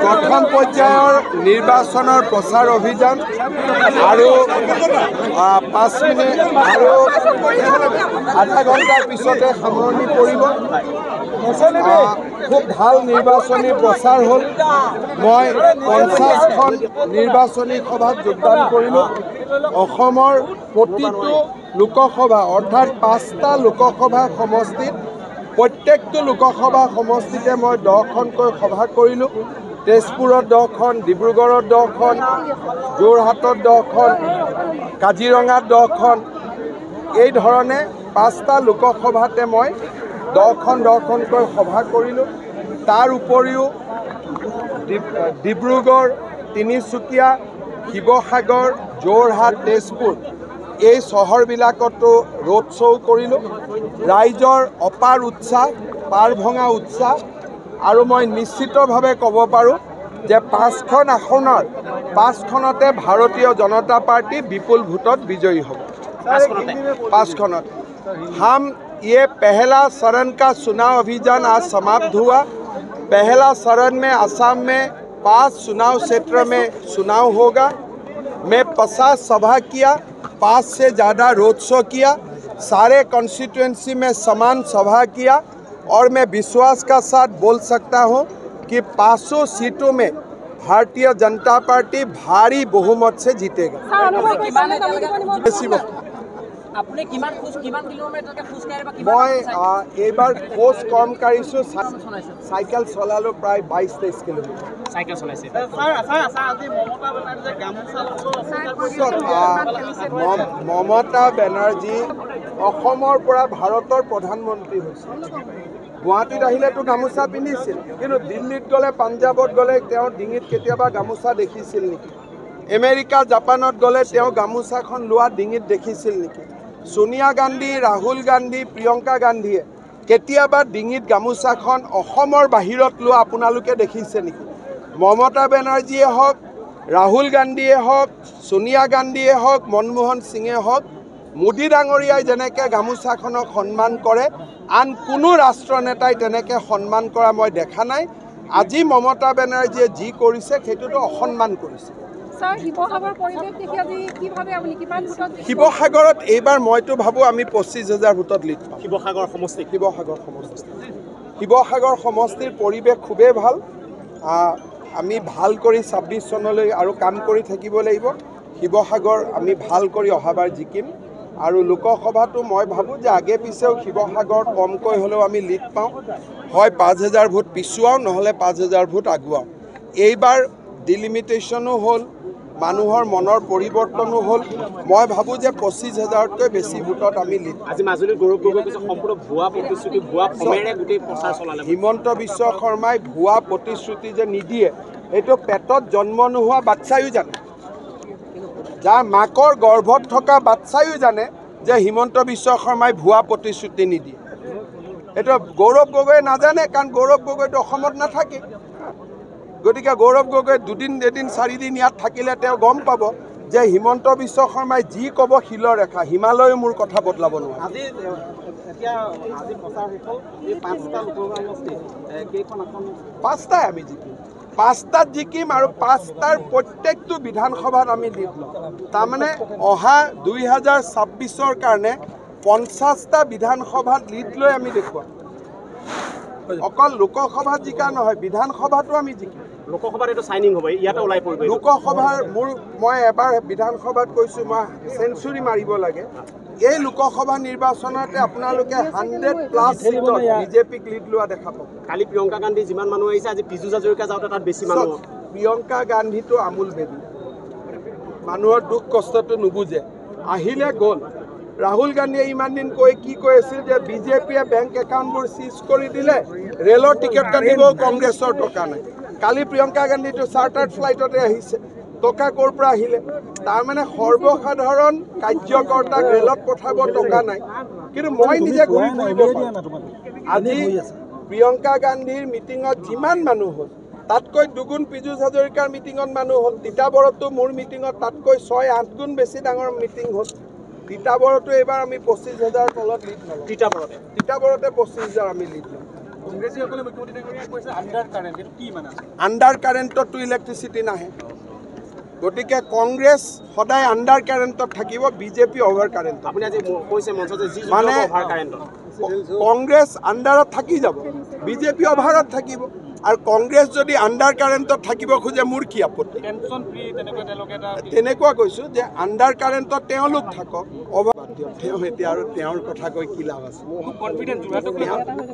প্ৰথম পৰ্যায়ৰ নিৰ্বাচনৰ প্ৰচাৰ অভিযান আৰু 5 মিনিট আৰু আধা ঘণ্টাৰ পিছতে সামৰণি পৰিব। খুব ভাল নিৰ্বাচনী প্ৰচাৰ হ'ল। মই 50খন নিৰ্বাচনী সভাত যোগদান কৰিলোঁ। অসমৰ প্ৰতিটো লোকসভা অৰ্থাৎ 5টা লোকসভা সমষ্টিত প্ৰত্যেকটো লোকসভা সমষ্টিতে মই 10খনকৈ সভা কৰিলোঁ। তেজপুৰত 10খন, ডিব্ৰুগড়ত 10খন, যোৰহাটত 10খন, কাজিৰঙাত 10খন, এই ধৰণে 5টা লোকসভাতে মই 10খনকৈ সভা কৰিলোঁ। তাৰ উপৰিও ডিব্ৰুগড়, তিনিচুকীয়া, শিৱসাগৰ, যোৰহাট, তেজপুৰ এই চহৰবিলাকতো ৰোড শ্ব' কৰিলোঁ। ৰাইজৰ অপাৰ উৎসাহ, পাৰ ভঙা উৎসাহ, আৰু মই নিশ্চিতভাৱে ক'ব পাৰোঁ যে 5খন আসনৰ 5খনতে ভাৰতীয় জনতা পাৰ্টি বিপুল ভোটত বিজয়ী হ'ব। 5খনত हम ये पहला चरण का चुनाव अभियान आज समाप्त हुआ। पहला चरण में असम में 5 चुनाव क्षेत्र में चुनाव होगा। मैं 50 सभा किया, 5 से ज़्यादा रोड शो किया, सारे कॉन्स्टिट्यूएंसी में समान सभा किया और मैं विश्वास का साथ बोल सकता हूँ कि 500 सीटों में भारतीय जनता पार्टी भारी बहुमत से जीतेगा। मैं এইবাৰ খোজ কম কাঢ়িছোঁ, চাইকেল চলালোঁ প্ৰায় 22-23 কিলোমিটাৰ। মমতা বেনাৰ্জী অসমৰ পৰা ভাৰতৰ প্ৰধানমন্ত্ৰী হৈছে। গুৱাহাটীত আহিলেতো গামোচা পিন্ধিছিল, কিন্তু দিল্লীত গ'লে, পাঞ্জাৱত গ'লে তেওঁৰ ডিঙিত কেতিয়াবা গামোচা দেখিছিল নেকি? আমেৰিকা, জাপানত গ'লে তেওঁ গামোচাখন লোৱা ডিঙিত দেখিছিল নেকি? সোনিয়া গান্ধী, ৰাহুল গান্ধী, প্ৰিয়ংকা গান্ধীয়ে কেতিয়াবা ডিঙিত গামোচাখন অসমৰ বাহিৰত লোৱা আপোনালোকে দেখিছে নেকি? মমতা বেনাৰ্জীয়ে হওক, ৰাহুল গান্ধীয়ে হওক, সোনিয়া গান্ধীয়ে হওক, মনমোহন সিঙে হওক, মোদী ডাঙৰীয়াই যেনেকৈ গামোচাখনক সন্মান কৰে, আন কোনো ৰাষ্ট্ৰনেতাই তেনেকৈ সন্মান কৰা মই দেখা নাই। আজি মমতা বেনাৰ্জীয়ে যি কৰিছে সেইটোতো অসন্মান কৰিছে। শিৱসাগৰত এইবাৰ মইতো ভাবোঁ আমি 25,000 ভোটত লিড পাম। শিৱসাগৰ সমষ্টিৰ পৰিৱেশ খুবেই ভাল। আমি ভাল কৰি 26 চনলৈ আৰু কাম কৰি থাকিব লাগিব। শিৱসাগৰ আমি ভাল কৰি অহাবাৰ জিকিম আৰু লোকসভাটো মই ভাবোঁ যে আগে পিছেও শিৱসাগৰত কমকৈ হ'লেও আমি লিড পাওঁ। হয় 5,000 ভোট পিছুৱাওঁ, নহ'লে 5,000 ভোট আগুৱাওঁ। এইবাৰ ডিলিমিটেশ্যনো হ'ল, মানুহৰ মনৰ পৰিৱৰ্তনো হ'ল। মই ভাবোঁ যে 25,000তকৈ বেছি ভোটত আমি লিড। আজি মাজুলীৰ গৌৰৱ গগৈ কৈছে সম্পূৰ্ণ ভুৱা প্ৰতিশ্ৰুতি, ভুৱা ফৰ্মেৰে গোটেই প্ৰচাৰ চলালে। হিমন্ত বিশ্ব শৰ্মাই ভুৱা প্ৰতিশ্ৰুতি যে নিদিয়ে, এইটো পেটত জন্ম নোহোৱা বাচ্চায়ো জানে, যাৰ মাকৰ গৰ্ভত থকা বাচ্চায়ো জানে যে হিমন্ত বিশ্ব শৰ্মাই ভুৱা প্ৰতিশ্ৰুতি নিদিয়ে। এইটো গৌৰৱ গগৈয়ে নাজানে, কাৰণ গৌৰৱ গগৈটো অসমত নাথাকে। গতিকে গৌৰৱ গগৈ 2 দিন 4 দিন ইয়াত থাকিলে তেওঁ গম পাব যে হিমন্ত বিশ্ব শৰ্মাই যি ক'ব শিলৰ ৰেখা, হিমালয়ো মোৰ কথা বদলাব নোৱাৰে। পাঁচটাই আমি জিকিম, 5টাত জিকিম আৰু 5টাৰ প্ৰত্যেকটো বিধানসভাত আমি লিড ল'ম। তাৰমানে অহা 2026ৰ কাৰণে 50টা বিধানসভাত লিড লৈ আমি দেখুৱাম। অকল লোকসভাত জিকা নহয়, বিধানসভাতো আমি জিকিম। লোকসভাত এইটো চাইনিং হ'ব, ইয়াতে ওলাই পৰিব। লোকসভাৰ মই এবাৰ বিধানসভাত কৈছোঁ মই চেঞ্চুৰী মাৰিব লাগে। এই লোকসভা নিৰ্বাচনতে আপোনালোকে 100+ সিটত বিজেপিক লিড লোৱা দেখা পাব। কালি প্ৰিয়ংকা গান্ধী যিমান মানুহ আহিছে, আজি পীযুষ হাজৰিকা যাওঁতে তাত বেছি মানুহ। প্ৰিয়ংকা গান্ধীটো আমোল বেবী, মানুহৰ দুখ কষ্টটো নুবুজে, আহিলে গ'ল। ৰাহুল গান্ধীয়ে ইমান দিন কি কৈ আছিল যে বিজেপিয়ে বেংক একাউণ্টবোৰ চিজ কৰি দিলে, ৰেলৰ টিকেট কাটিবও কংগ্ৰেছৰ টকা নাই। কালি প্ৰিয়ংকা গান্ধীটো চাৰ্টাৰ্ড ফ্লাইটতে আহিছে, টকা ক'ৰ পৰা আহিলে? তাৰমানে সৰ্বসাধাৰণ কাৰ্যকৰ্তাক ৰেলত পঠাব টকা নাই, কিন্তু মই নিজে ঘূৰি ফুৰিব পাৰোঁ। আজি প্ৰিয়ংকা গান্ধীৰ মিটিঙত যিমান মানুহ হ'ল, তাতকৈ দুগুণ পীযুষ হাজৰিকাৰ মিটিঙত মানুহ হ'ল। তিতাবৰতো মোৰ মিটিঙত তাতকৈ 6-8 গুণ বেছি ডাঙৰ মিটিং হ'ল। তিতাবৰতো এইবাৰ আমি 25,000 তলত লিড নলওঁ। তিতাবৰতে 25,000 আমি লিড ল'ম। আণ্ডাৰ কাৰেণ্টতো ইলেক্ট্ৰিচিটি নাহে গতিকে কংগ্ৰেছ সদায় আণ্ডাৰ কাৰেণ্টত থাকিব বিজেপি অভাৰ কাৰেণ্ট মানে কংগ্ৰেছ আণ্ডাৰত থাকি যাব বিজেপি অভাৰত থাকিব আৰু কংগ্ৰেছ যদি আণ্ডাৰ কাৰেণ্টত থাকিব খোজে মোৰ কি আপত্তি তেনেকুৱা কৈছোঁ যে আণ্ডাৰ কাৰেণ্টত তেওঁলোক থাকক অভাৰ তেওঁ এতিয়া আৰু তেওঁৰ কথা কৈ কি লাভ আছে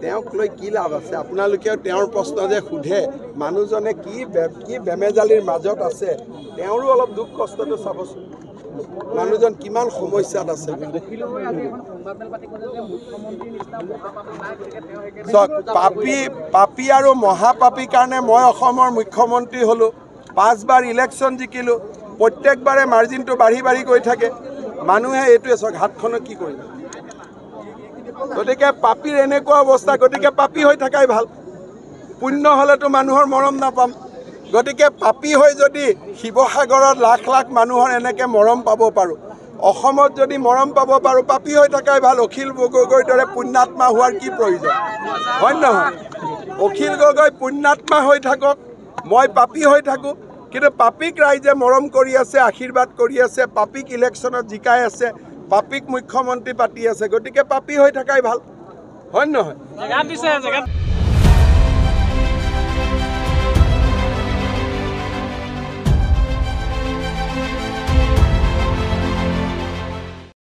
তেওঁক লৈ কি লাভ আছে আপোনালোকেও তেওঁৰ প্ৰশ্ন যে সোধে মানুহজনে কি বেমেজালিৰ মাজত আছে তেওঁৰো অলপ দুখ কষ্টটো চাবচোন মানুহজন কিমান সমস্যাত আছে পাপী আৰু মহাপাপীৰ কাৰণে মই অসমৰ মুখ্যমন্ত্ৰী হ'লোঁ 5 বাৰ ইলেকশ্যন জিকিলোঁ প্ৰত্যেকবাৰে মাৰ্জিনটো বাঢ়ি বাঢ়ি গৈ থাকে মানুহে এইটোৱে চাওক হাতখনত কি কৰিব গতিকে পাপীৰ এনেকুৱা অৱস্থা গতিকে পাপী হৈ থকাই ভাল পুণ্য হ'লেতো মানুহৰ মৰম নাপাম গতিকে পাপী হৈ যদি শিৱসাগৰত লাখ লাখ মানুহৰ এনেকৈ মৰম পাব পাৰোঁ অসমত যদি মৰম পাব পাৰোঁ পাপী হৈ থকাই ভাল অখিল গগৈৰ দৰে পুণ্যাত্মা হোৱাৰ কি প্ৰয়োজন হয় নহয় অখিল গগৈ পুণ্যাত্মা হৈ থাকক মই পাপী হৈ থাকোঁ কিন্তু পাপীক ৰাইজে মৰম কৰি আছে আশীৰ্বাদ কৰি আছে পাপীক ইলেকশ্যনত জিকাই আছে পাপীক মুখ্যমন্ত্ৰী পাতি আছে গতিকে পাপী হৈ থকাই ভাল হয় নহয়